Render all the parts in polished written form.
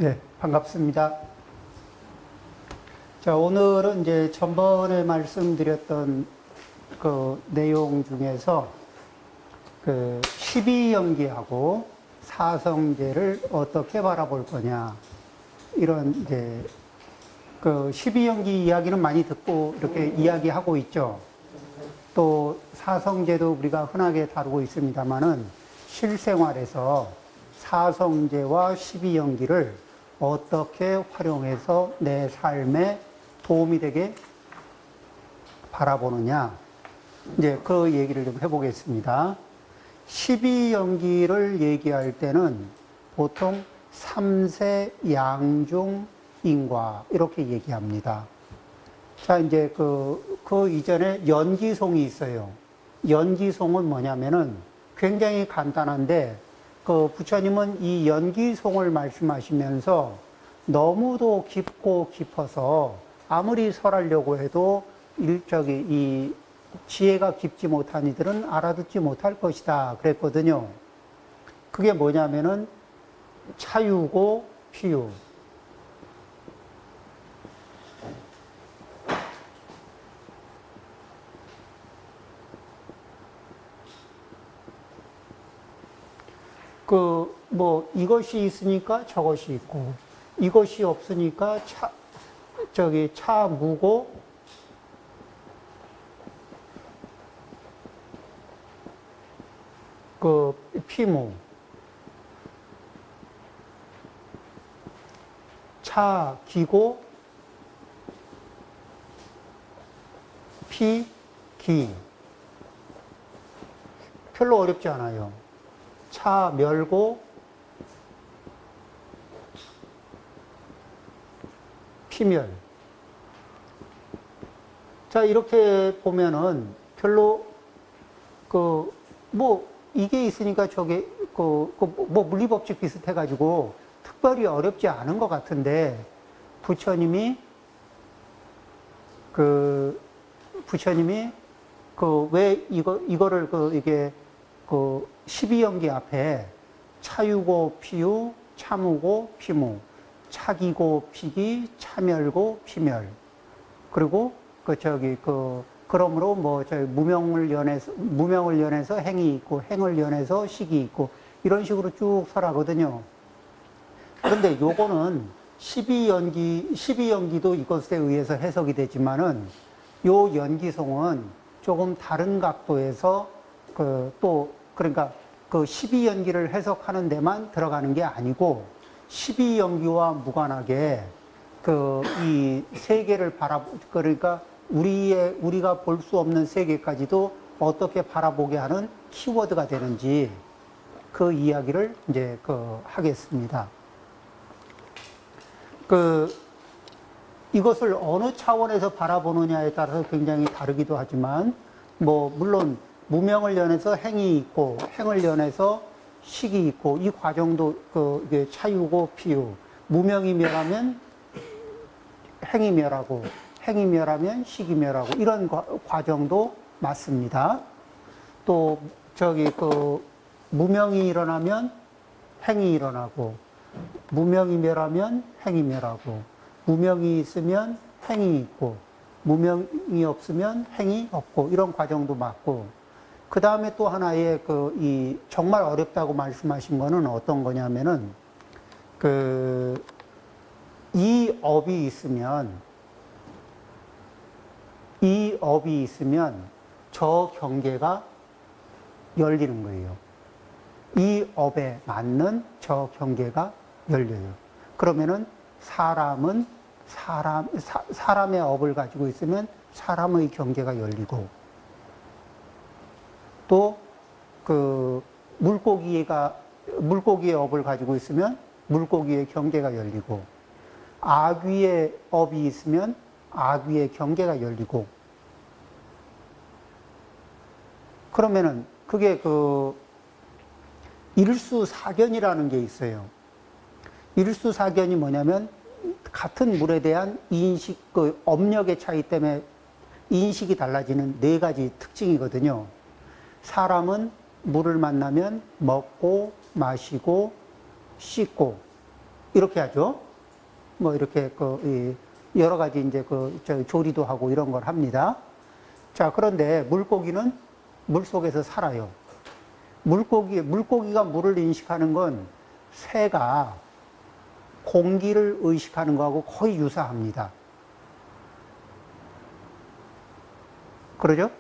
네, 반갑습니다. 자, 오늘은 이제 전번에 말씀드렸던 그 내용 중에서 그 12연기하고 사성제를 어떻게 바라볼 거냐. 이런 이제 그 12연기 이야기는 많이 듣고 이렇게 이야기하고 있죠. 또 사성제도 우리가 흔하게 다루고 있습니다만은 실생활에서 사성제와 12연기를 어떻게 활용해서 내 삶에 도움이 되게 바라보느냐. 이제 그 얘기를 좀 해보겠습니다. 12연기를 얘기할 때는 보통 3세 양중인과 이렇게 얘기합니다. 자, 이제 그 이전에 연기송이 있어요. 연기송은 뭐냐면은 굉장히 간단한데 그 부처님은 이 연기송을 말씀하시면서 너무도 깊고 깊어서 아무리 설하려고 해도 이 지혜가 깊지 못한 이들은 알아듣지 못할 것이다 그랬거든요. 그게 뭐냐면은 차유고 피유. 이것이 있으니까 저것이 있고, 이것이 없으니까 차 무고, 피무. 차 기고, 피 기. 별로 어렵지 않아요. 차 멸고, 피멸. 자, 이렇게 보면은 별로, 이게 있으니까 저게, 물리법칙 비슷해가지고 특별히 어렵지 않은 것 같은데, 부처님이, 왜 이거를 이게, 12연기 앞에 차유고 피유, 차무고 피무, 차기고 피기, 차멸고 피멸. 그리고 그러므로 무명을 연해서 행이 있고, 행을 연해서 식이 있고, 이런 식으로 쭉 설하거든요. 그런데 요거는 12연기도 이것에 의해서 해석이 되지만은, 요 연기송은 조금 다른 각도에서 그러니까 12연기를 해석하는 데만 들어가는 게 아니고, 12연기와 무관하게 이 세계를 그러니까 우리가 볼 수 없는 세계까지도 어떻게 바라보게 하는 키워드가 되는지 그 이야기를 이제 하겠습니다. 이것을 어느 차원에서 바라보느냐에 따라서 굉장히 다르기도 하지만, 물론 무명을 연해서 행이 있고, 행을 연해서 식이 있고, 이 과정도 이게 차유고 피유. 무명이 멸하면 행이 멸하고, 행이 멸하면 식이 멸하고, 이런 과정도 맞습니다. 또, 무명이 일어나면 행이 일어나고, 무명이 멸하면 행이 멸하고, 무명이 있으면 행이 있고, 무명이 없으면 행이 없고, 이런 과정도 맞고, 그 다음에 또 하나의 정말 어렵다고 말씀하신 거는 어떤 거냐면은, 이 업이 있으면 저 경계가 열리는 거예요. 이 업에 맞는 저 경계가 열려요. 그러면은 사람의 업을 가지고 있으면 사람의 경계가 열리고, 또 물고기의 업을 가지고 있으면 물고기의 경계가 열리고, 아귀의 업이 있으면 아귀의 경계가 열리고, 그러면은 그게 일수사견이라는 게 있어요. 일수사견이 뭐냐면 같은 물에 대한 인식, 업력의 차이 때문에 인식이 달라지는 4가지 특징이거든요. 사람은 물을 만나면 먹고 마시고 씻고, 이렇게 하죠. 뭐 이렇게 여러 가지 이제 조리도 하고 이런 걸 합니다. 자, 그런데 물고기는 물 속에서 살아요. 물고기가 물을 인식하는 건 새가 공기를 의식하는 거하고 거의 유사합니다. 그러죠?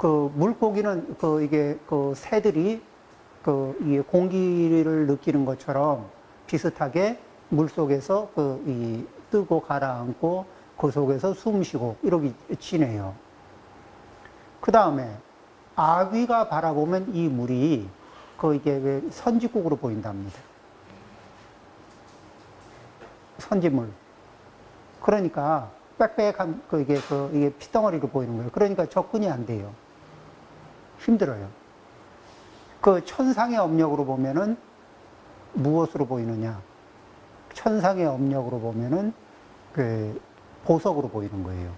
물고기는 새들이 이 공기를 느끼는 것처럼 비슷하게 물 속에서 뜨고 가라앉고 그 속에서 숨 쉬고 이렇게 지내요. 그 다음에 아귀가 바라보면 이 물이 이게 왜 선지국으로 보인답니다. 선지물. 그러니까 빽빽한 이게 피덩어리로 보이는 거예요. 그러니까 접근이 안 돼요. 힘들어요. 천상의 업력으로 보면은 무엇으로 보이느냐? 천상의 업력으로 보면은 보석으로 보이는 거예요.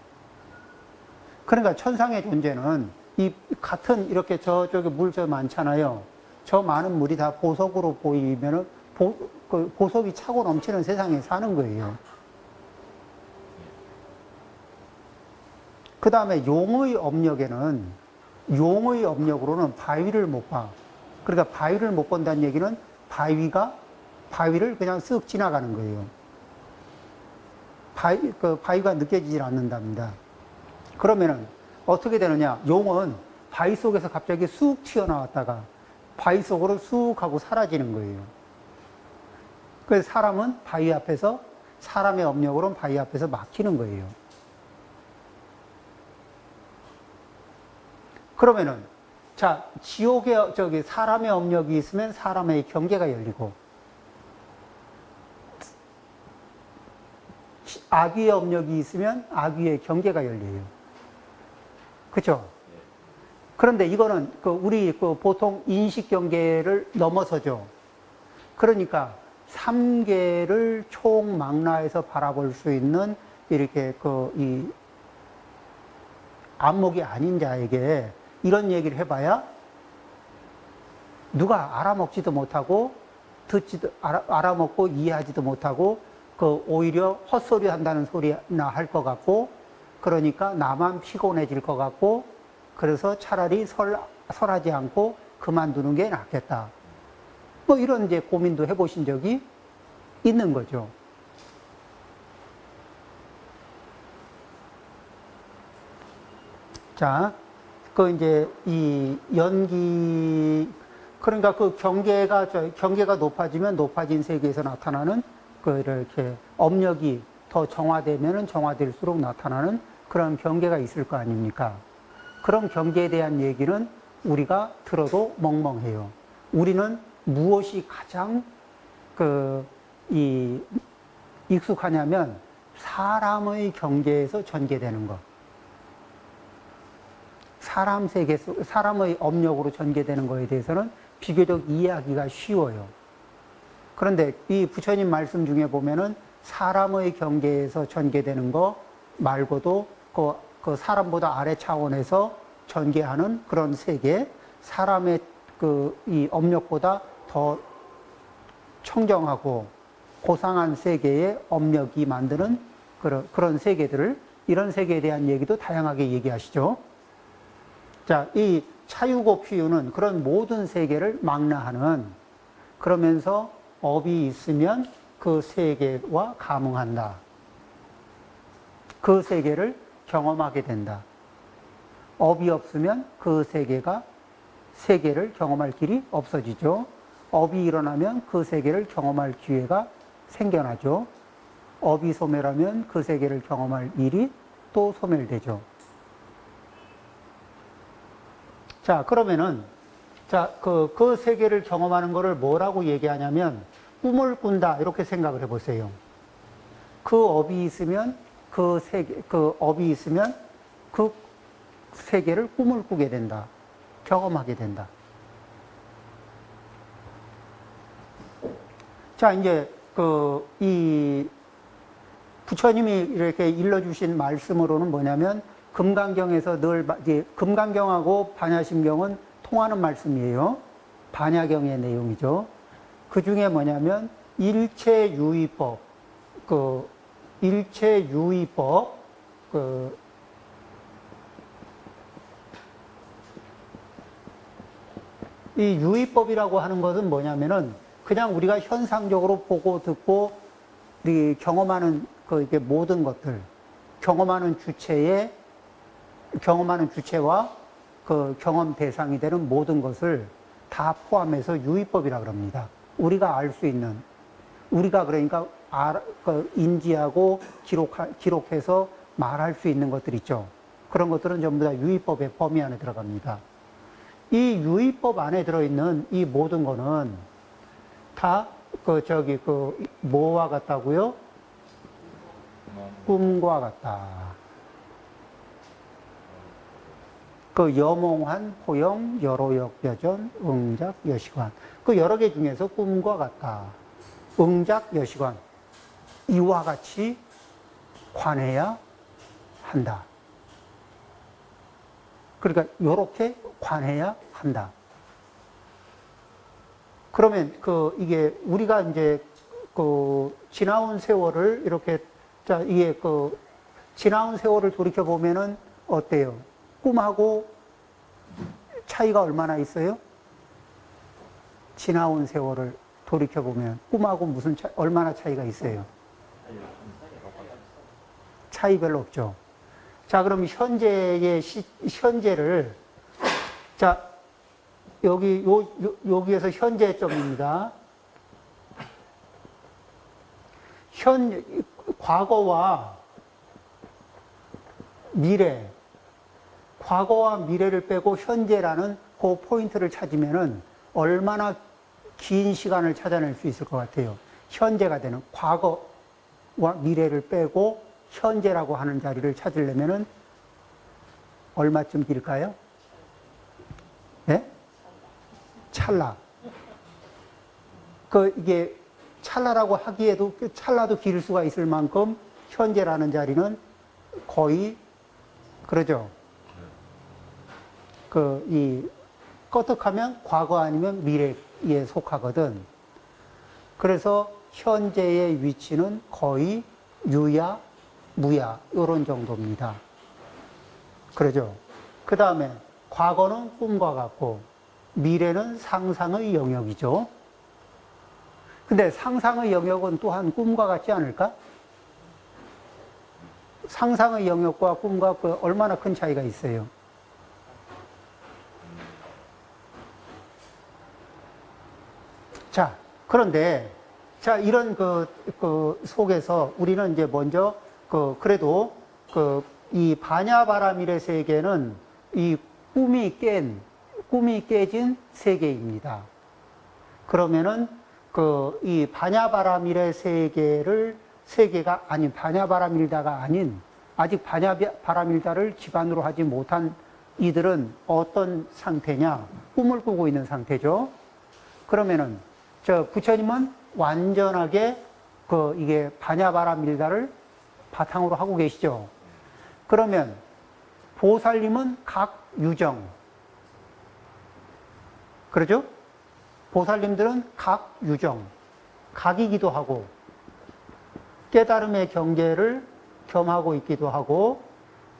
그러니까 천상의 존재는 이 같은 이렇게 저쪽에 물 많잖아요. 저 많은 물이 다 보석으로 보이면은 보석이 차고 넘치는 세상에 사는 거예요. 그 다음에 용의 업력으로는 바위를 못 봐. 그러니까 바위를 못 본다는 얘기는 바위를 그냥 쓱 지나가는 거예요. 바위가 느껴지질 않는답니다. 그러면은 어떻게 되느냐? 용은 바위 속에서 갑자기 쑥 튀어나왔다가 바위 속으로 쑥 하고 사라지는 거예요. 그래서 사람의 업력으로는 바위 앞에서 막히는 거예요. 그러면은, 자, 지옥에 사람의 업력이 있으면 사람의 경계가 열리고, 아귀의 업력이 있으면 아귀의 경계가 열려요. 그쵸? 그런데 이거는 우리 보통 인식 경계를 넘어서죠. 그러니까 3계를 총망라해서 바라볼 수 있는 이렇게 이 안목이 아닌 자에게 이런 얘기를 해봐야 누가 알아먹지도 못하고 알아먹고 이해하지도 못하고 오히려 헛소리 한다는 소리나 할 것 같고, 그러니까 나만 피곤해질 것 같고, 그래서 차라리 설하지 않고 그만두는 게 낫겠다. 뭐 이런 이제 고민도 해보신 적이 있는 거죠. 자, 이제 이 그러니까 경계가 높아지면 높아진 세계에서 나타나는 이렇게 업력이 더 정화되면은 정화될수록 나타나는 그런 경계가 있을 거 아닙니까? 그런 경계에 대한 얘기는 우리가 들어도 멍멍해요. 우리는 무엇이 가장 익숙하냐면 사람의 경계에서 전개되는 것. 사람의 업력으로 전개되는 것에 대해서는 비교적 이해하기가 쉬워요. 그런데 이 부처님 말씀 중에 보면은 사람의 경계에서 전개되는 거 말고도 그 사람보다 아래 차원에서 전개하는 그런 세계, 사람의 이 업력보다 더 청정하고 고상한 세계의 업력이 만드는 그런 세계들을, 이런 세계에 대한 얘기도 다양하게 얘기하시죠. 자, 이 차유고 피유는 그런 모든 세계를 망라하는, 그러면서 업이 있으면 그 세계와 감응한다. 그 세계를 경험하게 된다. 업이 없으면 그 세계를 경험할 길이 없어지죠. 업이 일어나면 그 세계를 경험할 기회가 생겨나죠. 업이 소멸하면 그 세계를 경험할 일이 또 소멸되죠. 자, 그러면은, 그 세계를 경험하는 것을 뭐라고 얘기하냐면, 꿈을 꾼다, 이렇게 생각을 해보세요. 그 업이 있으면, 그 세계를 꿈을 꾸게 된다. 경험하게 된다. 자, 이제, 이 부처님이 이렇게 일러주신 말씀으로는 뭐냐면, 금강경에서 금강경하고 반야심경은 통하는 말씀이에요. 반야경의 내용이죠. 그 중에 뭐냐면 일체유의법, 일체유의법, 이 유의법이라고 하는 것은 뭐냐면은 그냥 우리가 현상적으로 보고 듣고 우리 경험하는 이게 모든 것들, 경험하는 주체와 그 경험 대상이 되는 모든 것을 다 포함해서 유의법이라고 합니다. 우리가 알 수 있는, 우리가 그러니까 인지하고 기록해서 말할 수 있는 것들 있죠. 그런 것들은 전부 다 유의법의 범위 안에 들어갑니다. 이 유의법 안에 들어있는 이 모든 거는 다 뭐와 같다고요? 꿈과 같다. 여몽한, 포영, 여로역, 여전, 응작, 여시관. 여러 개 중에서 꿈과 같다. 응작, 여시관. 이와 같이 관해야 한다. 그러니까 요렇게 관해야 한다. 그러면 이게 우리가 이제 지나온 세월을 이렇게 이게 지나온 세월을 돌이켜 보면은 어때요? 꿈하고 차이가 얼마나 있어요? 지나온 세월을 돌이켜 보면 꿈하고 얼마나 차이가 있어요? 차이 별로 없죠. 자, 그럼 현재를 자, 여기에서 현재점입니다. 과거와 미래, 과거와 미래를 빼고 현재라는 그 포인트를 찾으면은 얼마나 긴 시간을 찾아낼 수 있을 것 같아요. 현재가 되는 과거와 미래를 빼고 현재라고 하는 자리를 찾으려면은 얼마쯤 길까요? 네? 찰나. 이게 찰나라고 하기에도 찰나도 길 수가 있을 만큼 현재라는 자리는 거의 그러죠. 껐덕하면 과거 아니면 미래에 속하거든. 그래서 현재의 위치는 거의 유야, 무야, 이런 정도입니다. 그러죠. 그 다음에 과거는 꿈과 같고, 미래는 상상의 영역이죠. 근데 상상의 영역은 또한 꿈과 같지 않을까? 상상의 영역과 꿈과 얼마나 큰 차이가 있어요. 자, 그런데, 자, 이런 속에서 우리는 이제 먼저, 그래도, 이 바냐바라밀의 세계는 이 꿈이 깨진 세계입니다. 그러면은, 이 바냐바라밀의 세계가 아닌, 바냐바라밀다가 아닌, 아직 바냐바라밀다를 기반으로 하지 못한 이들은 어떤 상태냐? 꿈을 꾸고 있는 상태죠. 그러면은, 부처님은 완전하게 이게 바냐바라밀다를 바탕으로 하고 계시죠. 그러면 보살님은 각 유정. 그러죠? 보살님들은 각 유정, 각이기도 하고, 깨달음의 경계를 겸하고 있기도 하고,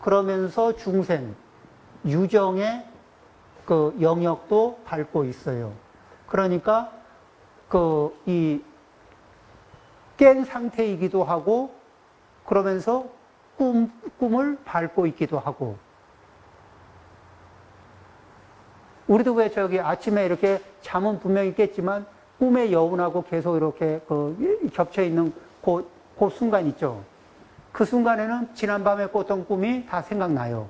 그러면서 중생, 유정의 영역도 밟고 있어요. 그러니까 이 깬 상태이기도 하고, 그러면서 꿈을 밟고 있기도 하고. 우리도 왜 아침에 이렇게 잠은 분명히 깼지만 꿈의 여운하고 계속 이렇게 겹쳐 있는 그 순간 있죠. 그 순간에는 지난밤에 꿨던 꿈이 다 생각나요.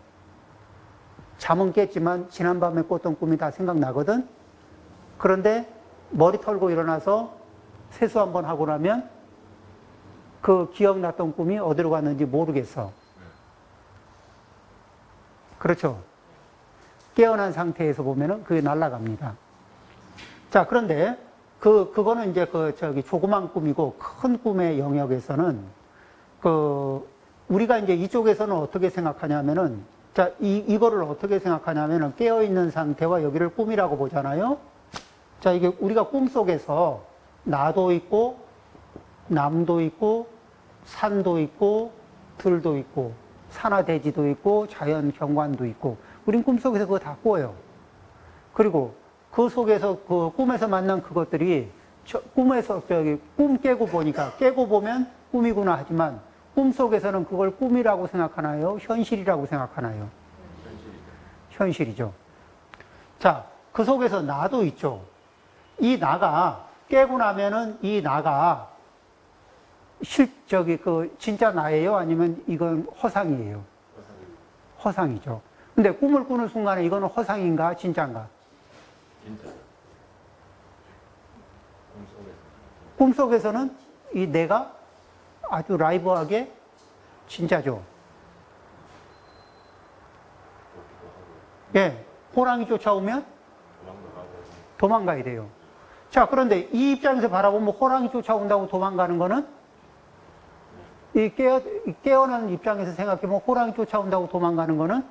잠은 깼지만 지난밤에 꿨던 꿈이 다 생각나거든. 그런데 머리 털고 일어나서 세수 한번 하고 나면 기억났던 꿈이 어디로 갔는지 모르겠어. 그렇죠. 깨어난 상태에서 보면은 그게 날아갑니다. 자, 그런데 그거는 이제 조그만 꿈이고, 큰 꿈의 영역에서는 우리가 이제 이쪽에서는 어떻게 생각하냐면은, 자, 이거를 어떻게 생각하냐면은 깨어있는 상태와 여기를 꿈이라고 보잖아요. 자, 이게 우리가 꿈 속에서 나도 있고, 남도 있고, 산도 있고, 들도 있고, 산하대지도 있고, 자연 경관도 있고, 우린 꿈속에서 그거 다 꿔요. 그리고 그 속에서, 그 꿈에서 만난 그것들이, 꿈에서, 꿈 깨고 보니까, 깨고 보면 꿈이구나 하지만, 꿈속에서는 그걸 꿈이라고 생각하나요? 현실이라고 생각하나요? 현실이죠. 자, 그 속에서 나도 있죠. 이 나가, 깨고 나면은 이 나가, 진짜 나예요? 아니면 이건 허상이에요? 허상이죠. 근데 꿈을 꾸는 순간에 이거는 허상인가, 진짜인가? 진짜. 꿈속에서는 이 내가 아주 라이브하게 진짜죠. 예, 호랑이 쫓아오면 도망가야 돼요. 자, 그런데 이 입장에서 바라보면 호랑이 쫓아온다고 도망가는 거는 깨어난 입장에서 생각해보면 호랑이 쫓아온다고 도망가는 거는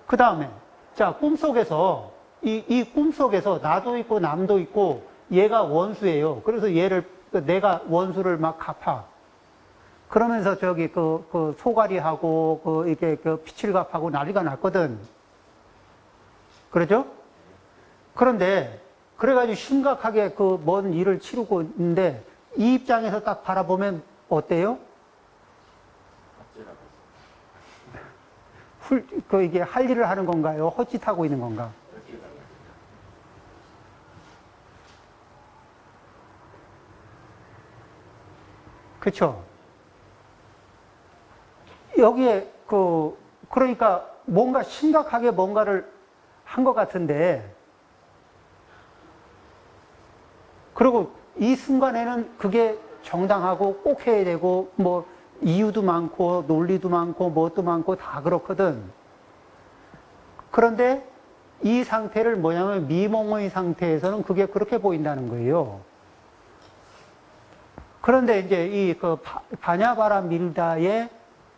그 다음에 자, 꿈속에서 이 꿈속에서 나도 있고 남도 있고 얘가 원수예요. 그래서 내가 원수를 막 갚아. 그러면서 그 소가리하고 이게 피칠갑하고 난리가 났거든. 그러죠? 그런데 그래가지고 심각하게 그 먼 일을 치르고 있는데 이 입장에서 딱 바라보면 어때요? 이게 할 일을 하는 건가요? 헛짓하고 있는 건가? 그쵸? 여기에 그러니까 뭔가 심각하게 뭔가를 한 것 같은데, 그리고 이 순간에는 그게 정당하고 꼭 해야 되고, 뭐, 이유도 많고, 논리도 많고, 뭣도 많고, 다 그렇거든. 그런데 이 상태를 뭐냐면 미몽의 상태에서는 그게 그렇게 보인다는 거예요. 그런데 이제 바냐바라 밀다의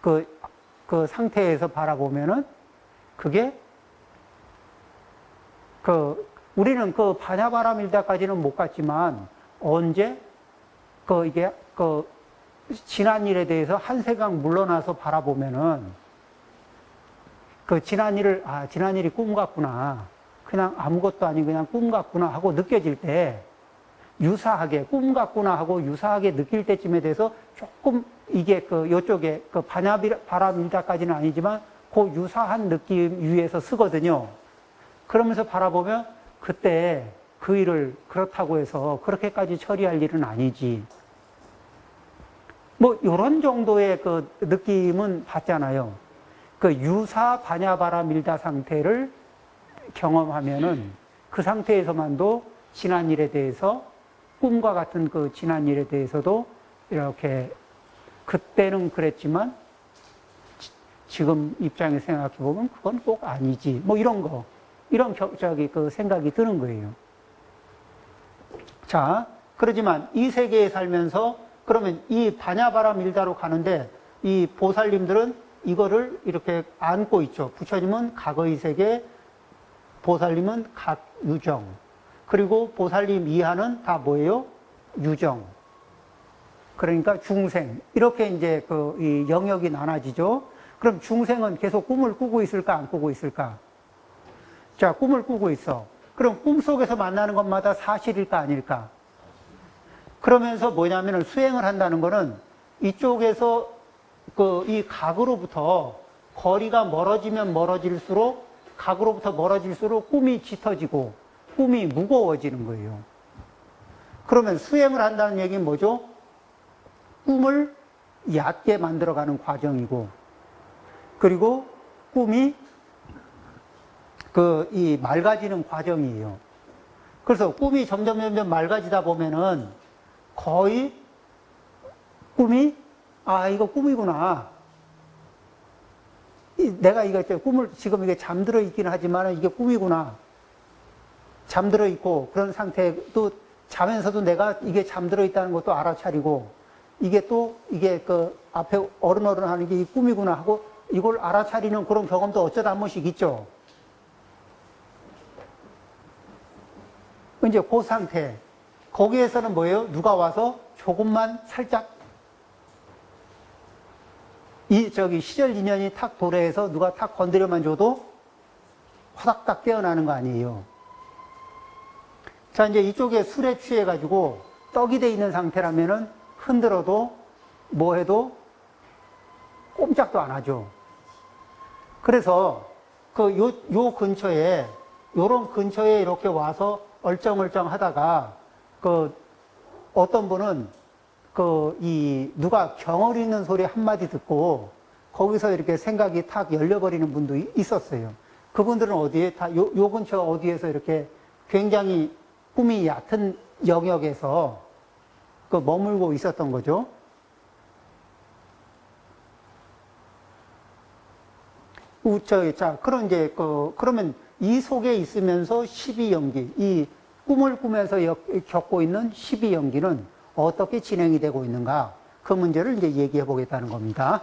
그 상태에서 바라보면은 그게 우리는 바냐바라 밀다까지는 못 갔지만 언제 이게 지난 일에 대해서 한 생각 물러나서 바라보면은 지난 일이 꿈 같구나. 그냥 아무것도 아닌 그냥 꿈 같구나 하고 느껴질 때 유사하게 꿈 같구나 하고 유사하게 느낄 때쯤에 대해서 조금 이게 요쪽에 바냐바라 밀다까지는 아니지만 그 유사한 느낌 위에서 쓰거든요. 그러면서 바라보면 그때 그 일을 그렇다고 해서 그렇게까지 처리할 일은 아니지. 뭐 이런 정도의 느낌은 받잖아요. 유사 바냐바라 밀다 상태를 경험하면은 그 상태에서만도 지난 일에 대해서 꿈과 같은 지난 일에 대해서도 이렇게 그때는 그랬지만 지금 입장에 생각해 보면 그건 꼭 아니지. 뭐 이런 생각이 드는 거예요. 자, 그러지만 이 세계에 살면서 그러면 이 바냐바라 밀다로 가는데 이 보살님들은 이거를 이렇게 안고 있죠. 부처님은 각의 세계, 보살님은 각 유정. 그리고 보살님 이하는 다 뭐예요? 유정. 그러니까 중생. 이렇게 이제 이 영역이 나눠지죠. 그럼 중생은 계속 꿈을 꾸고 있을까, 안 꾸고 있을까? 자, 꿈을 꾸고 있어. 그럼 꿈속에서 만나는 것마다 사실일까, 아닐까? 그러면서 뭐냐면은 수행을 한다는 거는 이쪽에서 이 각으로부터 거리가 멀어지면 멀어질수록 각으로부터 멀어질수록 꿈이 짙어지고 꿈이 무거워지는 거예요. 그러면 수행을 한다는 얘기는 뭐죠? 꿈을 얕게 만들어가는 과정이고, 그리고 꿈이 이 맑아지는 과정이에요. 그래서 꿈이 점점 맑아지다 보면은 거의 꿈이 이거 꿈이구나. 내가 꿈을 지금 이게 잠들어 있기는 하지만 이게 꿈이구나. 잠들어 있고 그런 상태도 자면서도 내가 이게 잠들어 있다는 것도 알아차리고 이게 앞에 어른어른 하는 게 이 꿈이구나 하고 이걸 알아차리는 그런 경험도 어쩌다 한 번씩 있죠. 이제 그 상태. 거기에서는 뭐예요? 누가 와서 조금만 살짝 시절 인연이 탁 도래해서 누가 탁 건드려만 줘도 화닥닥 깨어나는 거 아니에요. 자, 이제 이쪽에 술에 취해가지고 떡이 돼 있는 상태라면은 흔들어도 뭐 해도 꼼짝도 안 하죠. 그래서 요 근처에, 요런 근처에 이렇게 와서 얼쩡얼쩡 하다가 어떤 분은 누가 경을 읽는 소리 한마디 듣고 거기서 이렇게 생각이 탁 열려버리는 분도 있었어요. 그분들은 어디에 요 근처 어디에서 이렇게 굉장히 꿈이 얕은 영역에서 머물고 있었던 거죠. 자, 그러면 이 속에 있으면서 12연기, 이 꿈을 꾸면서 겪고 있는 12연기는 어떻게 진행이 되고 있는가? 그 문제를 이제 얘기해 보겠다는 겁니다.